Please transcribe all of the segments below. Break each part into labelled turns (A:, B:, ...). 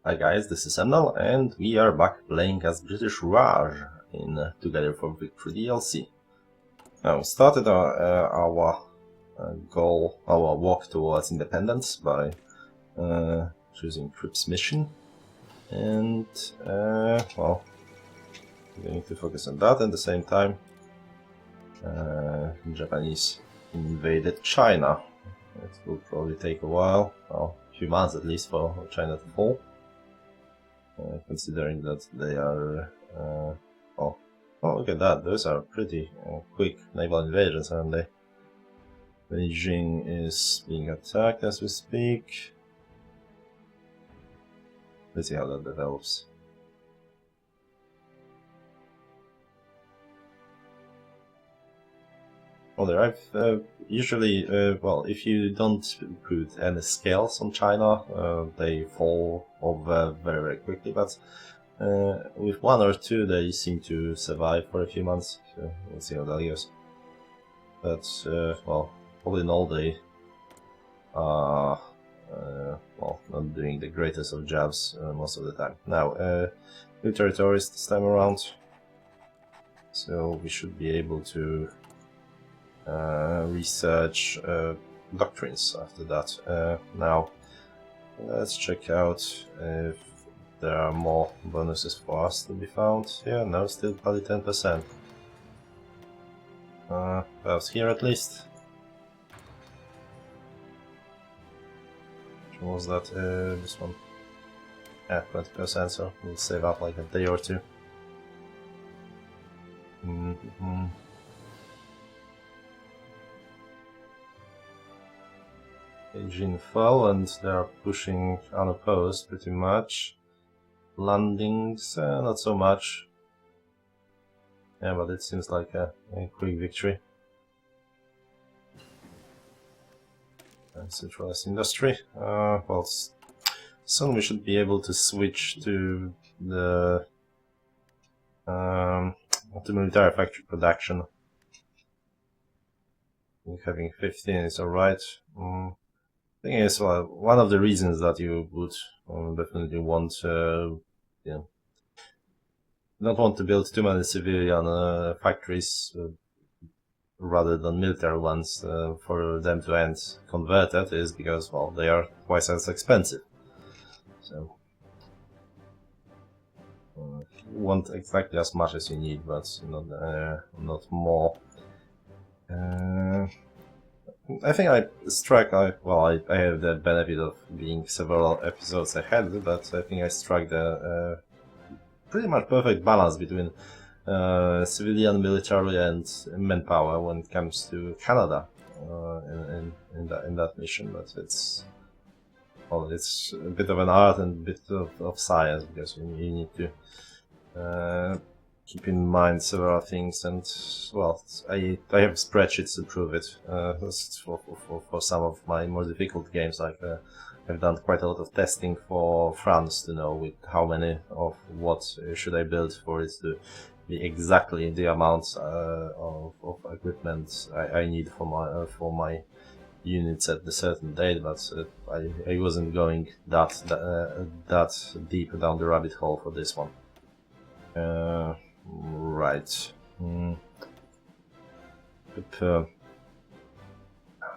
A: Hi guys, this is Emnel, and we are back playing as British Raj in Together for Victory DLC. Now, we started our walk towards independence by choosing Troops mission, and well, we need to focus on that. At the same time, Japanese invaded China. It will probably take a while, well, a few months at least, for China to fall. Considering that they are, oh, look at that, those are pretty quick naval invasions, aren't they? Beijing is being attacked as we speak. Let's see how that develops. Well, there I've usually, well, if you don't put any scales on China, they fall over very, very quickly, but with one or two they seem to survive for a few months, so we'll see how that goes. But, well, all in all they are, well, not doing the greatest of jobs most of the time. Now, new territories this time around, so we should be able to research doctrines after that. Now, let's check out if there are more bonuses for us to be found. Yeah, no, still probably 10%. Perhaps here at least. Which one was that? This one. Yeah, 20%, so we'll save up like a day or two. Beijing fell and they are pushing unopposed pretty much. Landings, not so much. Yeah, but it seems like a quick victory. And centralized industry. Well, soon we should be able to switch to the military factory production. I think having 15 is alright. Thing is, well, one of the reasons that you would definitely want, yeah, don't want to build too many civilian factories rather than military ones for them to end converted is because, well, they are twice as expensive. So you want exactly as much as you need, but not more. I think I have the benefit of being several episodes ahead, but I think I struck the pretty much perfect balance between civilian, military, and manpower when it comes to Canada in that mission. But it's a bit of an art and a bit of science, because you need to keep in mind several things, and well, I have spreadsheets to prove it. For some of my more difficult games, like I've done quite a lot of testing for France to know with how many of what should I build for it to be exactly the amount of equipment I need for my units at a certain date. But I wasn't going that deep down the rabbit hole for this one. Right. But,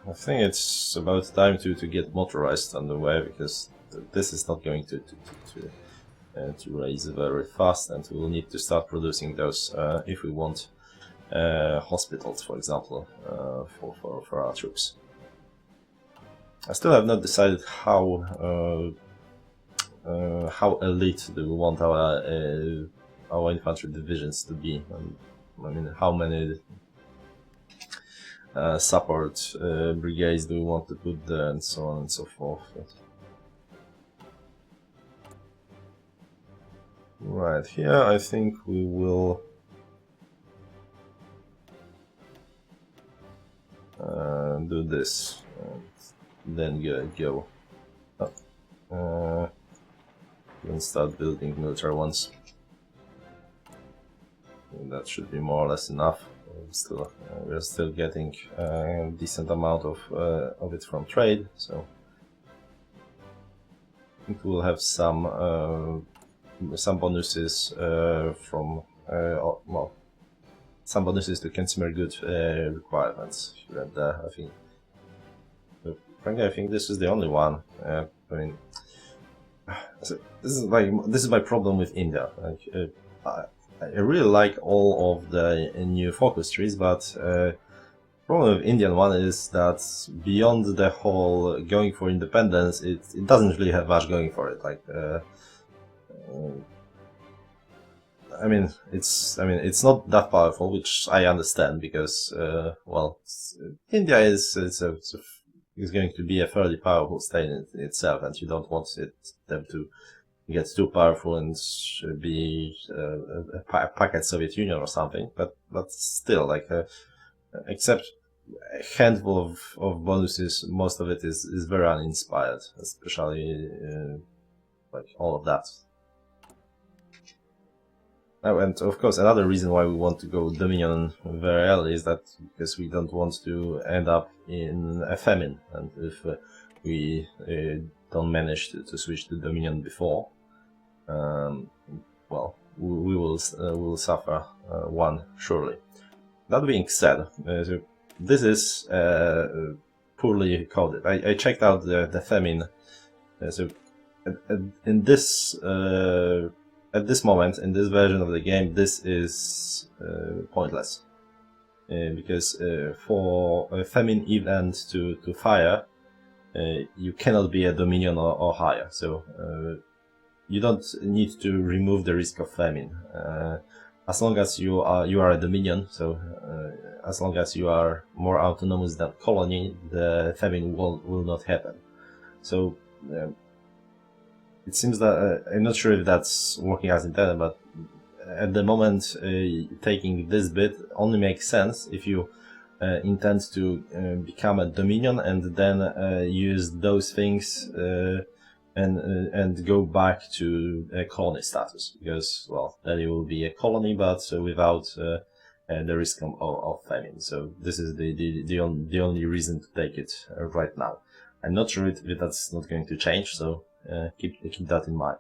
A: I think it's about time to get motorized underway, because this is not going to raise very fast, and we will need to start producing those if we want hospitals, for example, for our troops. I still have not decided how elite do we want our infantry divisions to be. I mean, how many support brigades do we want to put there, and so on and so forth. Right, here I think we will do this, and then go. Then start building military ones. That should be more or less enough. We're still getting a decent amount of it from trade, so think we'll have some bonuses from well, some bonuses to consumer good requirements here and there. I think. Frankly, I think this is the only one. I mean, so this is my problem with India. Like, I really like all of the new focus trees, but problem with Indian one is that beyond the whole going for independence, it doesn't really have much going for it. Like, I mean, it's not that powerful, which I understand because, well, India is going to be a fairly powerful state in itself, and you don't want them to get too powerful and be a packet Soviet Union or something. But still, like, except a handful of bonuses, most of it is very uninspired, especially like all of that. Oh, and of course, another reason why we want to go Dominion very early is that because we don't want to end up in a famine, and if we don't manage to switch to Dominion before, well, we will suffer one surely. That being said, so this is poorly coded. I checked out the famine. So in this at this moment, in this version of the game, this is pointless because for a famine event to fire, you cannot be a Dominion or higher. So you don't need to remove the risk of famine. As long as you are a Dominion, so as long as you are more autonomous than colony, the famine will not happen. So it seems that I'm not sure if that's working as intended, but at the moment, taking this bit only makes sense if you intend to become a Dominion and then use those things and go back to a colony status, because, well, then you will be a colony, but without the risk of famine. So this is the only reason to take it right now. I'm not sure if that's not going to change, so keep that in mind.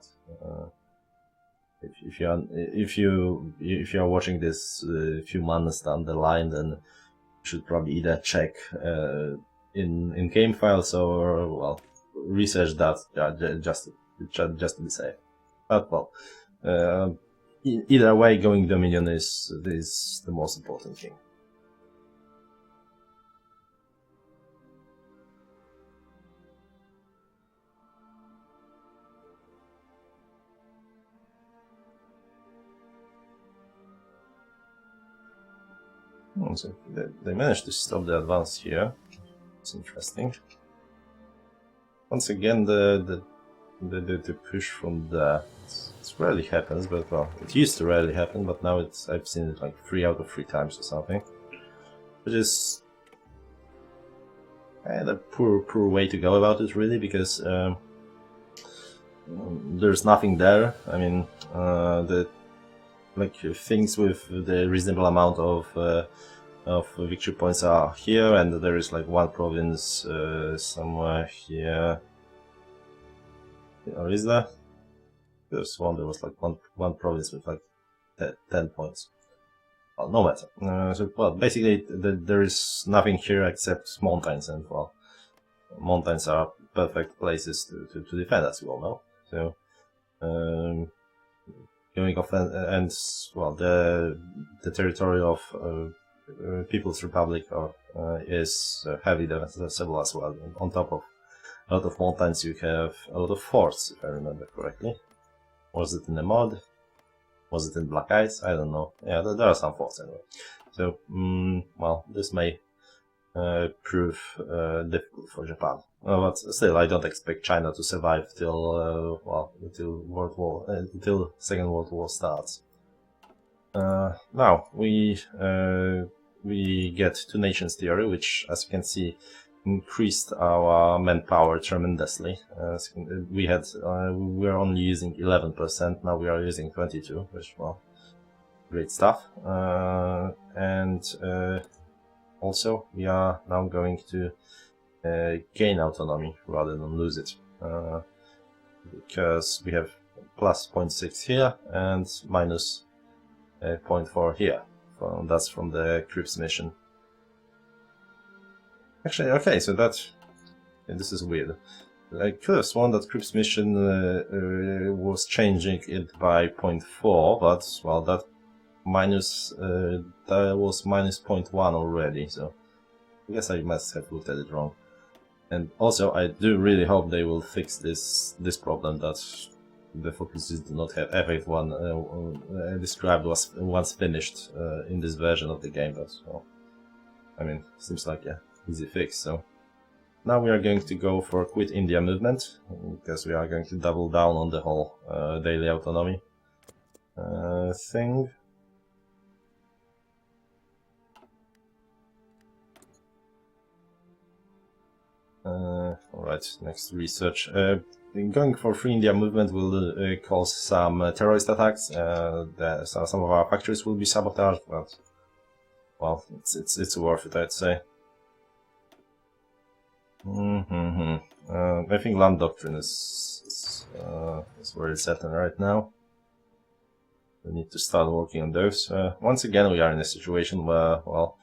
A: If you are watching this a few months down the line, then you should probably either check in game files or, well, research that just to be safe. But, well, either way, going Dominion is the most important thing. So they managed to stop the advance here. It's interesting. Once again, the push from there. It rarely happens, but, well, it used to rarely happen, but now I've seen it like 3 out of 3 times or something, which is a poor way to go about it, really, because there's nothing there. I mean, things with the reasonable amount of victory points are here, and there is like one province somewhere here. Or is there? There's one. There was like one province with like 10 points. Well, no matter. So, well, basically there is nothing here except mountains, and, well, mountains are perfect places to defend, as you all know. So going off and well, the territory of People's Republic is heavily defensible as well. And on top of a lot of mountains, you have a lot of forts, if I remember correctly. Was it in the mod? Was it in Black Ice? I don't know. Yeah, there are some forts anyway. So, well, this may prove difficult for Japan. But still, I don't expect China to survive till until Second World War starts. Now we get Two Nations theory, which, as you can see, increased our manpower tremendously. We were only using 11%. Now we are using 22%, which, well, great stuff. And also, we are now going to gain autonomy rather than lose it. because we have plus 0.6 here and minus 0.4 here. That's from the Crips mission. Actually, okay, so this is weird. I could have sworn that Crips mission was changing it by 0.4, but well, that was minus 0.1 already, so I guess I must have looked at it wrong. And also, I do really hope they will fix this problem that the focuses do not have everyone described once finished in this version of the game. But well, I mean, seems like an easy fix. So now we are going to go for quit India movement because we are going to double down on the whole daily autonomy thing. Alright, next research. Going for free India movement will cause some terrorist attacks. Some of our factories will be sabotaged, but well, it's worth it, I'd say. I think land doctrine is where it's at right now. We need to start working on those. Once again, we are in a situation where, well,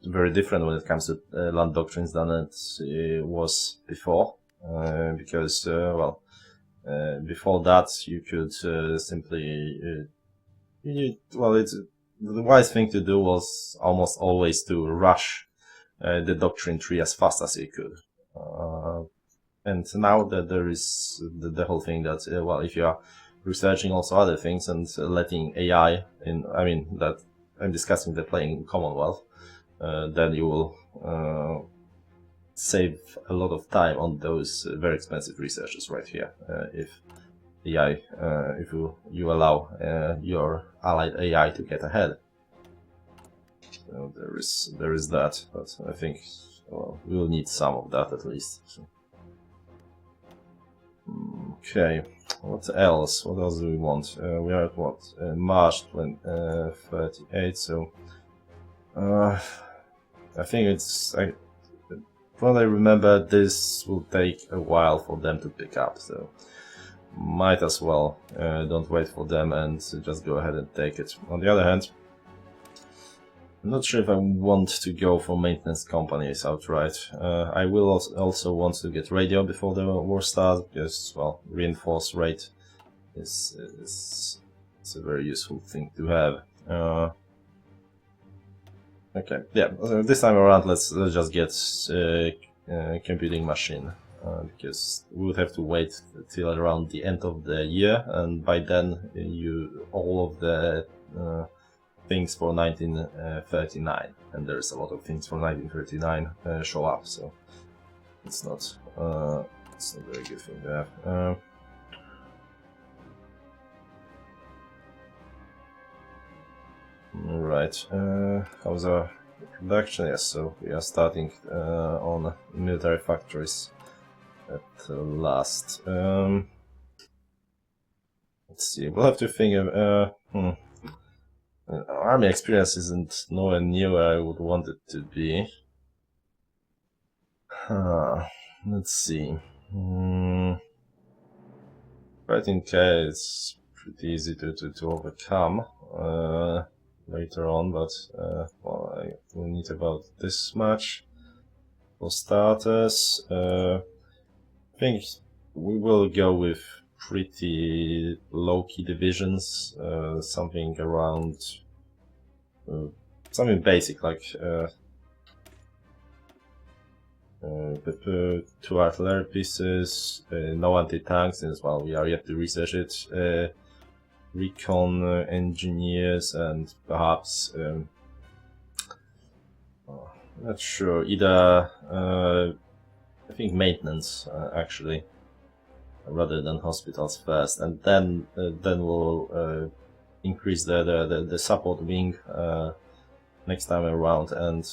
A: very different when it comes to land doctrines than it was before, because well, before that you could simply the wise thing to do was almost always to rush the doctrine tree as fast as you could, and now that there is the whole thing that well, if you are researching also other things and letting AI in, I mean that I'm discussing the playing Commonwealth, then you will save a lot of time on those very expensive researches right here. If AI, if you allow your allied AI to get ahead, so there is that. But I think well, we will need some of that at least. So. Okay, what else? What else do we want? We are at what? March 38. So. I think from what I remember, this will take a while for them to pick up, so might as well don't wait for them and just go ahead and take it. On the other hand, I'm not sure if I want to go for maintenance companies outright. I will also want to get radio before the war starts, because, well, reinforced rate is a very useful thing to have. Okay, yeah, this time around let's just get computing machine, because we would have to wait till around the end of the year, and by then all of the things for 1939, and there's a lot of things for 1939 show up, so it's not a very good thing to have. Right, how's our production? Yes, so we are starting on military factories at last. Let's see, we'll have to think of... army experience isn't nowhere near where I would want it to be. Let's see. Fighting K is pretty easy to overcome. Later on, but well, I will need about this much for starters. I think we will go with pretty low-key divisions, something around something basic like 2 artillery pieces, no anti-tanks, as well we are yet to research it. Recon engineers, and perhaps not sure, either I think maintenance actually, rather than hospitals first, and then we'll increase the support wing next time around, and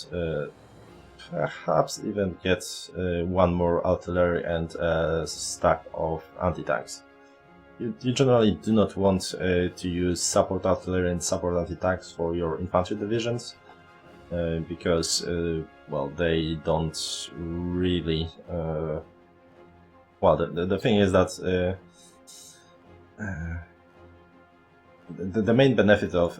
A: perhaps even get 1 more artillery and a stack of anti-tanks. You generally do not want to use support artillery and support anti-tanks for your infantry divisions, because well, they don't really well, the thing is that the main benefit of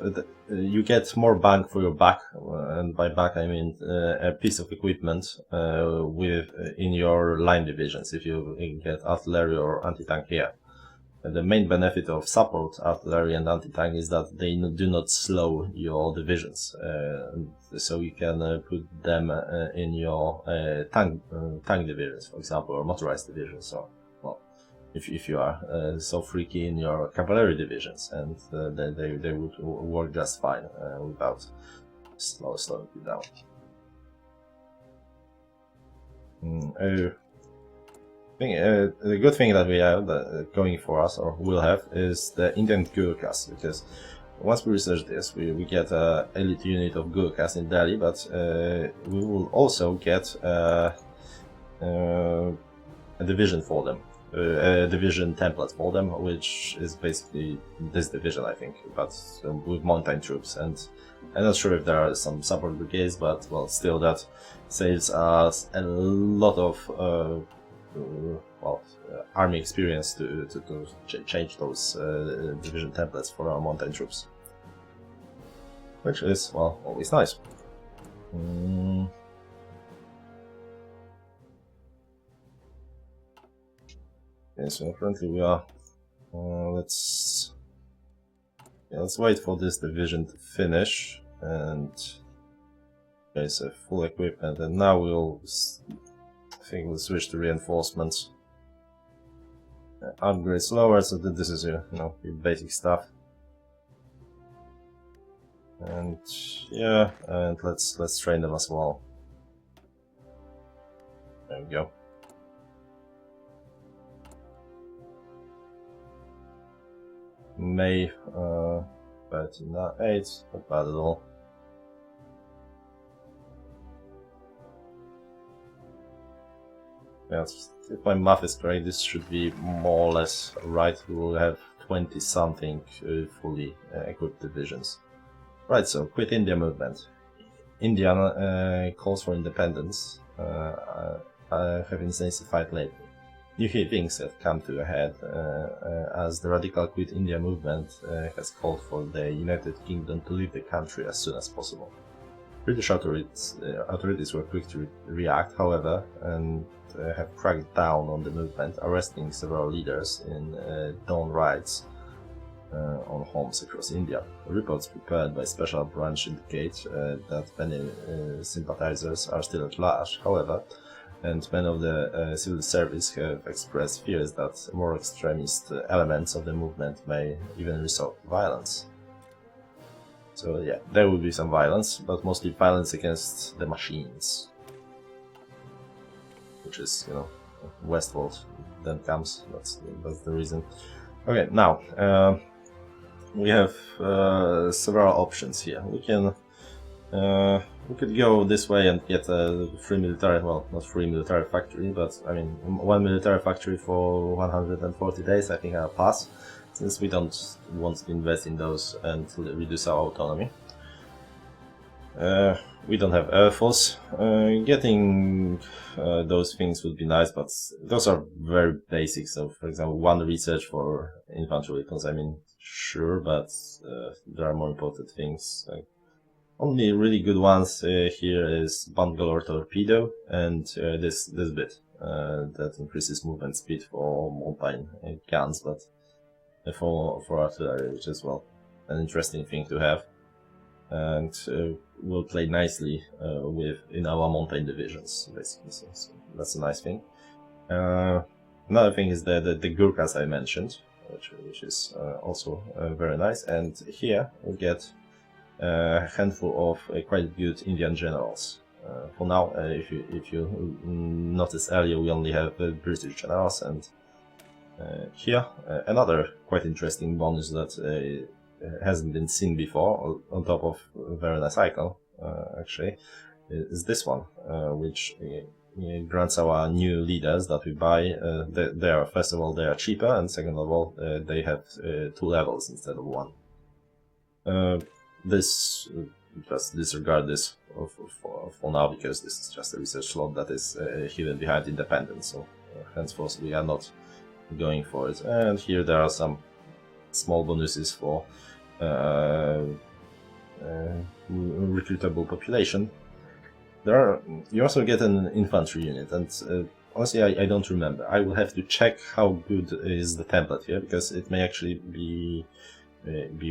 A: you get more bang for your buck, and by buck I mean a piece of equipment in your line divisions if you get artillery or anti-tank here. The main benefit of support artillery and anti-tank is that they do not slow your divisions, so you can put them in your tank divisions, for example, or motorized divisions. So, well, if you are so freaky in your cavalry divisions, and they would work just fine without slowing you down. The good thing that we have going for us, or will have, is the Indian Gurkhas, because once we research this, we get an elite unit of Gurkhas in Delhi, but we will also get a division for them, a division template for them, which is basically this division, I think, but with mountain troops. And I'm not sure if there are some support brigades, but well, still that saves us a lot of army experience to change those division templates for our mountain troops, which is, well, always nice. Okay, so currently we are. Let's wait for this division to finish, and okay, so full equipment, and now I think we'll switch to reinforcements. Upgrade slower, so that this is your basic stuff. And yeah, and let's train them as well. There we go. May 38, not bad at all. Yes, if my math is correct, this should be more or less right. We will have 20-something fully equipped divisions. Right, so quit India movement. India calls for independence have intensified lately. New things have come to a head as the radical Quit India movement has called for the United Kingdom to leave the country as soon as possible. British authorities were quick to react, however, and have cracked down on the movement, arresting several leaders in dawn raids on homes across India. Reports prepared by Special Branch indicate that many sympathizers are still at large, however, and many of the civil service have expressed fears that more extremist elements of the movement may even resort to violence. So yeah, there will be some violence, but mostly violence against the machines. Which is, Westworld then comes, that's the reason. Okay, now, we have several options here. We could go this way and get a free military, well, not free military factory, but I mean, one military factory for 140 days, I think I'll pass, since we don't want to invest in those and reduce our autonomy. We don't have Air Force. Getting those things would be nice, but those are very basic. So, for example, one research for infantry weapons, I mean, sure, but there are more important things. Only really good ones here is Bangalore Torpedo and this bit that increases movement speed for mountain guns, but for artillery, which is, well, an interesting thing to have, and will play nicely in our mountain divisions, basically. So that's a nice thing. Another thing is the Gurkhas I mentioned, which is also very nice, and here we get a handful of quite good Indian generals. For now, if you notice earlier, we only have British generals, and here another quite interesting bonus that hasn't been seen before, on top of a very nice icon, actually, is this one, which grants our new leaders that we buy. They are, first of all, they are cheaper, and second of all, they have 2 levels instead of 1. Just disregard this for now, because this is just a research slot that is hidden behind independence, so henceforth we are not going for it. And here there are some small bonuses for recruitable population. You also get an infantry unit, and honestly I don't remember. I will have to check how good is the template here, because it may actually be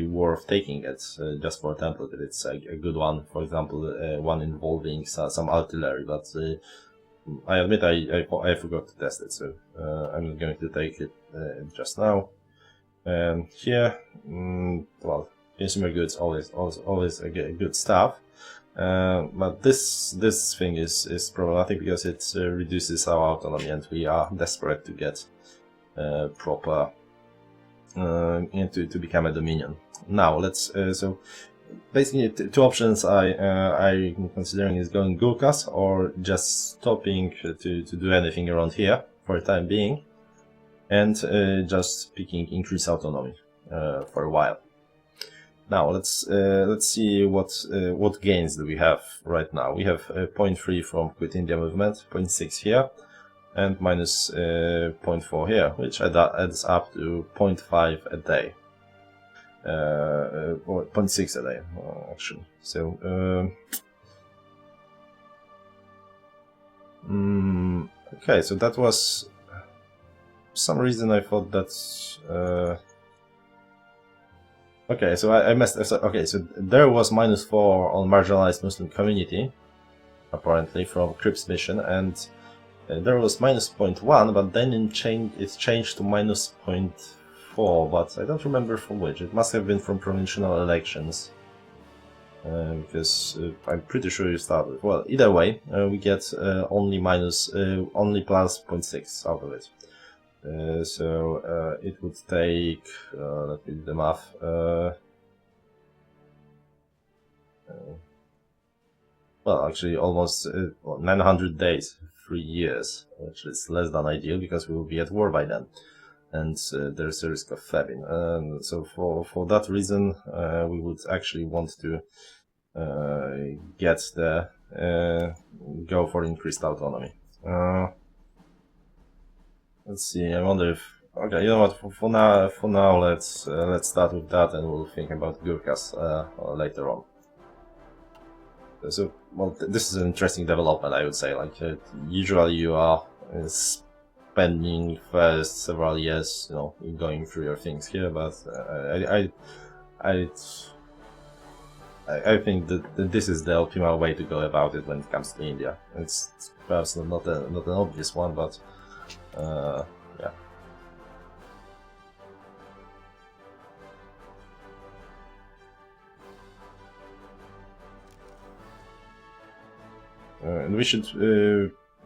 A: worth taking it just for a template if it's a good one. For example, one involving some artillery, but I admit I forgot to test it, so I'm not going to take it just now. Here, well, consumer goods always a good stuff, but this thing is problematic because it reduces our autonomy, and we are desperate to get proper to become a dominion. Now let's so basically two options I'm considering is going Gurkhas or just stopping to do anything around here for the time being, and just picking increased autonomy for a while. Now let's see what gains do we have right now. We have 0.3 from Quit India movement, 0.6 here, and minus 0.4 here, which adds up to 0.5 a day. Or 0.6 a day, actually. So, okay, so that was... For some reason I thought that's... okay, so I messed... Okay, so there was minus 4 on marginalized Muslim community, apparently, from Crips mission, and there was minus 0.1, but then it changed to minus 0.4, but I don't remember from which. It must have been from provincial elections, because I'm pretty sure you started. Well, either way, we get only plus 0.6 out of it. So it would take, let me do the math, well, actually almost 900 days, 3 years, which is less than ideal because we will be at war by then, and there's a risk of famine. So for that reason, we would actually want to get the go for increased autonomy. Let's see. I wonder if okay, you know what? For now, let's start with that, and we'll think about Gurkhas later on. So, well, this is an interesting development, I would say. Like, usually you are spending first several years, you know, going through your things here, but I think that this is the optimal way to go about it when it comes to India. It's perhaps not an obvious one, but yeah. And we should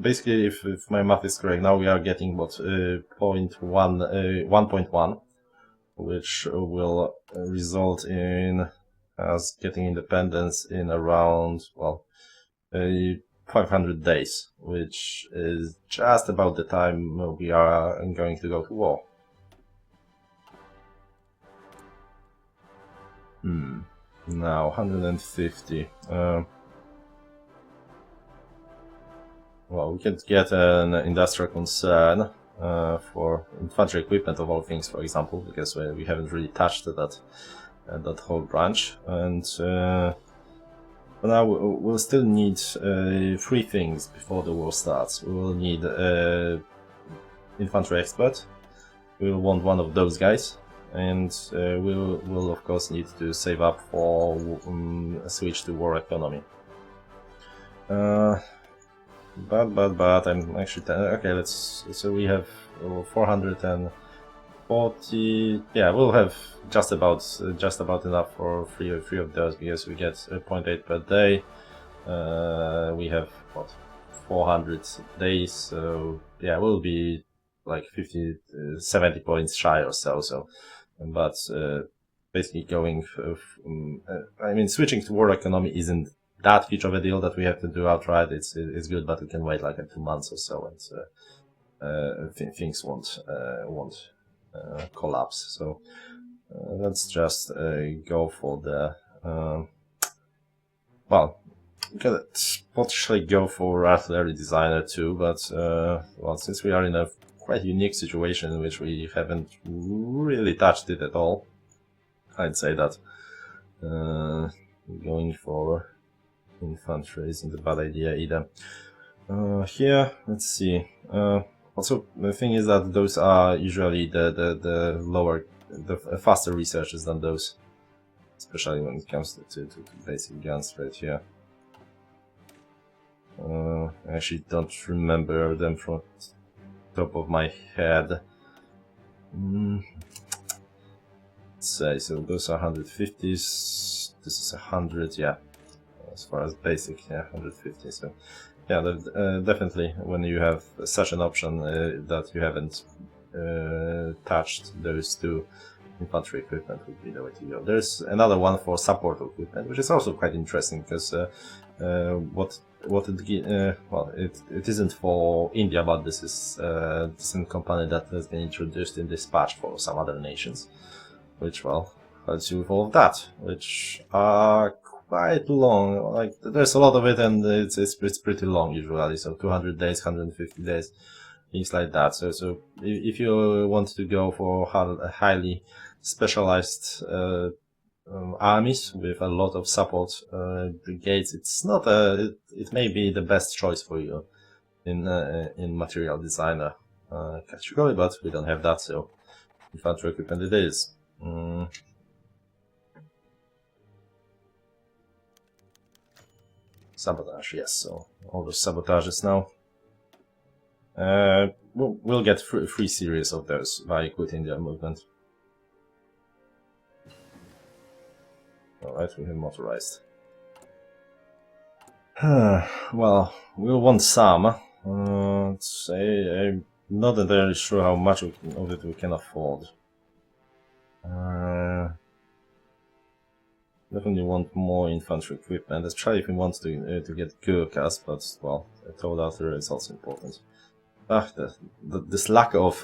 A: basically, if my math is correct, now we are getting what 1.1, which will result in us getting independence in around 500 days, which is just about the time we are going to go to war. Now 150. Well, we could get an industrial concern for infantry equipment of all things, for example, because we haven't really touched that whole branch, and but now we'll still need 3 things before the war starts. We will need infantry expert. We will want one of those guys, and we'll of course need to save up for a switch to war economy. But I'm actually okay. So we have 440. Yeah, we'll have just about enough for three of those, because we get 0.8 per day. We have what 400 days, so yeah, we'll be like 70 points shy or so. But basically going, I mean, switching to war economy isn't that huge of a deal that we have to do outright. It's good, but we can wait like 2 months or so, and things won't collapse. So let's just go for the well. we could potentially go for artillery designer too, but well, since we are in a quite unique situation in which we haven't really touched it at all, I'd say that going for infantry isn't a bad idea either. Here, let's see. Also, the thing is that those are usually the lower, the faster researches than those, especially when it comes to basic guns right here. I actually don't remember them from top of my head. Let's say, so those are 150s, this is 100, yeah, as far as basic, yeah, 150, so yeah, definitely when you have such an option that you haven't touched those two, infantry equipment would be the way to go. There's another one for support equipment, which is also quite interesting because well, it isn't for India, but this is the same company that has been introduced in this patch for some other nations, which, well, helps you with all of that, which are quite long. Like, there's a lot of it, and it's pretty long usually, so 200 days, 150 days, things like that. So if you want to go for highly specialized armies with a lot of support brigades, it's not it may be the best choice for you in material designer category, but we don't have that, so infantry equipment it is. Sabotage, yes, so all the sabotages now. We'll get 3 series of those by quitting their movement. Alright, we have motorized. Well, we'll want some. Let's say, I'm not entirely sure how much of it we can afford. Definitely want more infantry equipment, especially if we want to get Gurkhas, but, well, I told artillery is also important. This lack of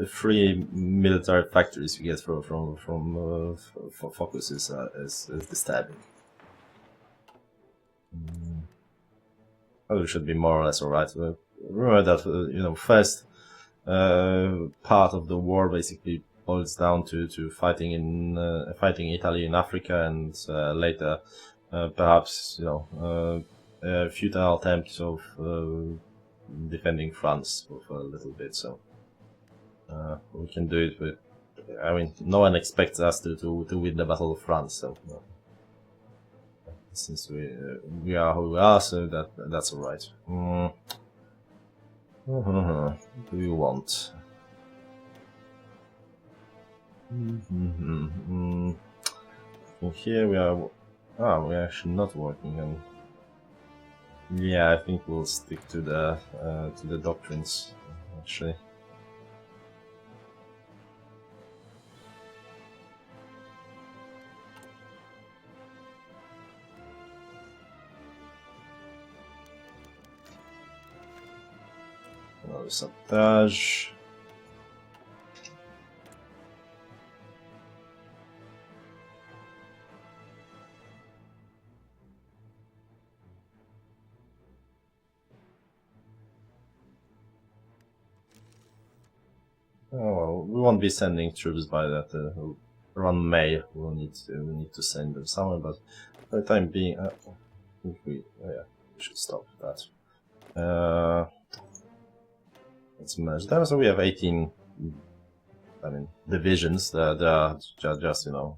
A: free military factories you get from Focus is disturbing. Well, we should be more or less alright. Remember that you know, first part of the war basically boils down to fighting Italy in Africa, and later perhaps, you know, futile attempts of defending France for a little bit. So we can do it with. I mean, no one expects us to win the Battle of France. So since we are who we are, so that's all right. What do you want? Here we are. We're actually not working on. Yeah, I think we'll stick to the doctrines, actually. Another sabotage. Oh, well, we won't be sending troops by that. Around May, we'll need to send them somewhere. But for the time being, I think we should stop that. Let's merge them. So we have 18. I mean, divisions. They are just, you know,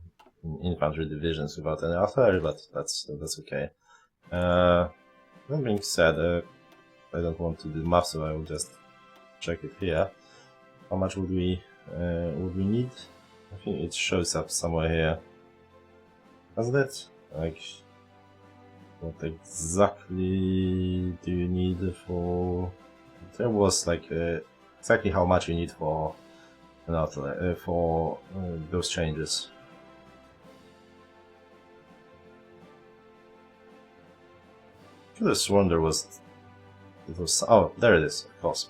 A: infantry divisions without any artillery, but that's okay. That being said, I don't want to do math, so I will just check it here. How much would we need? I think it shows up somewhere here. Doesn't it? Like, what exactly do you need for? There was like exactly how much you need for an outlet for those changes. I could have sworn there was. It was. Oh, there it is. Of course.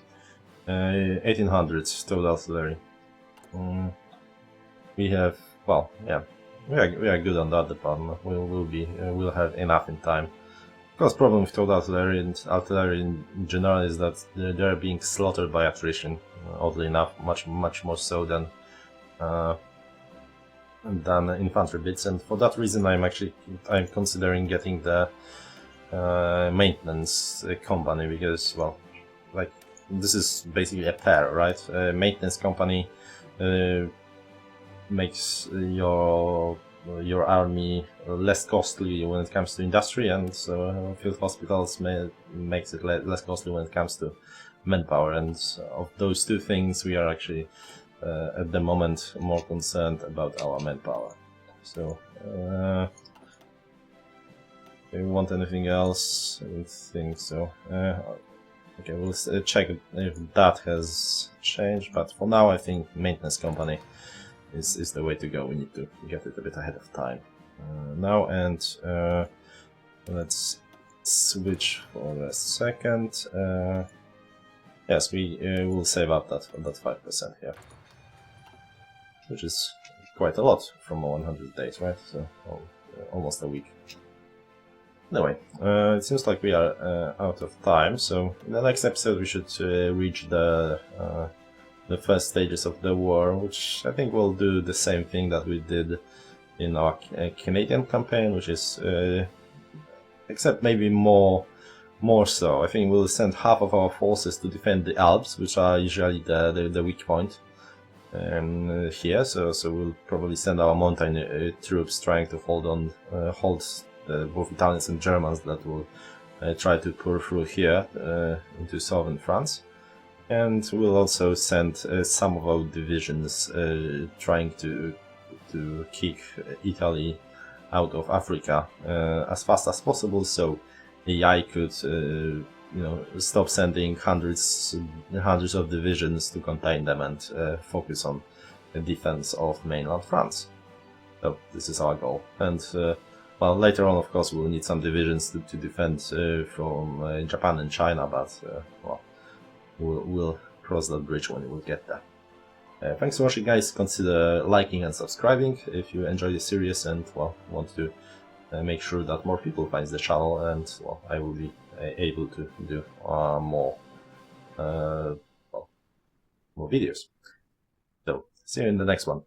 A: 1800s total artillery. We have, well, yeah, we are good on that department. We'll have enough in time course, problem with total artillery in general is that they're being slaughtered by attrition. Oddly enough, much more so than infantry bits, and for that reason, I'm considering getting the maintenance company, because, well, like, this is basically a pair, right? Maintenance company makes your army less costly when it comes to industry, and field hospitals makes it less costly when it comes to manpower. And of those two things, we are actually at the moment more concerned about our manpower. So, do you want anything else? I don't think so. Okay, we'll check if that has changed, but for now I think maintenance company is the way to go. We need to get it a bit ahead of time now, and let's switch for a second. Yes, we will save up that 5% here, which is quite a lot from 100 days, right? So almost a week. Anyway, it seems like we are out of time, so in the next episode we should reach the first stages of the war, which I think will do the same thing that we did in our Canadian campaign, which is, except maybe more so. I think we'll send half of our forces to defend the Alps, which are usually the weak point here. So we'll probably send our mountain troops trying to hold both Italians and Germans that will try to pour through here into southern France. And we'll also send some of our divisions trying to kick Italy out of Africa as fast as possible, so AI could stop sending hundreds of divisions to contain them and focus on the defense of mainland France. So this is our goal. And well, later on, of course, we'll need some divisions to defend from Japan and China, but well, we'll cross that bridge when we'll get there. Thanks for watching, guys. Consider liking and subscribing if you enjoy the series and, well, want to make sure that more people find the channel, and, well, I will be able to do more videos. So, see you in the next one.